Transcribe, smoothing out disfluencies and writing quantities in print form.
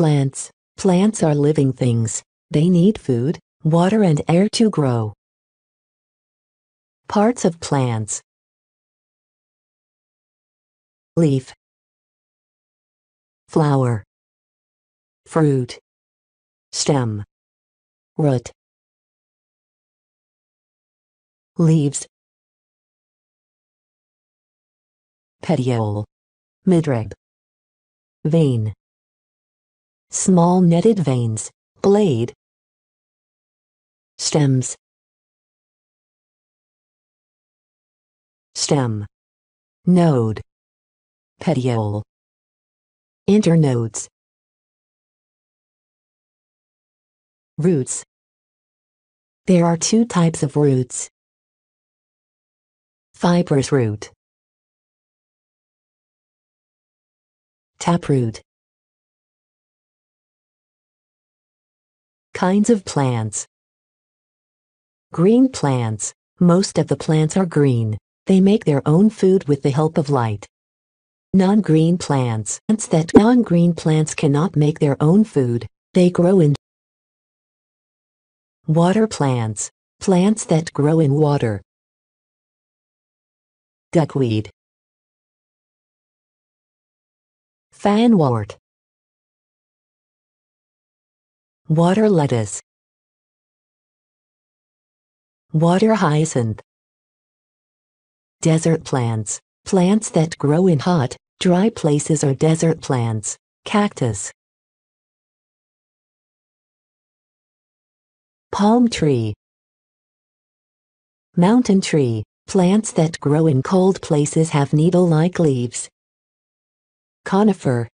Plants. Plants are living things. They need food, water and air to grow. Parts of plants. Leaf, flower, fruit, stem, root. Leaves, petiole, midrib, vein, small netted veins, blade, stems, stem, node, petiole, internodes, roots. There are two types of roots: fibrous root, taproot. Kinds of plants. Green plants. Most of the plants are green. They make their own food with the help of light. Non-green plants. Non-green plants cannot make their own food. They grow in water plants. Plants that grow in water. Duckweed, fanwort, water lettuce, water hyacinth. Desert plants. Plants that grow in hot, dry places are desert plants. Cactus. Palm tree, mountain tree. Plants that grow in cold places have needle-like leaves. Conifer.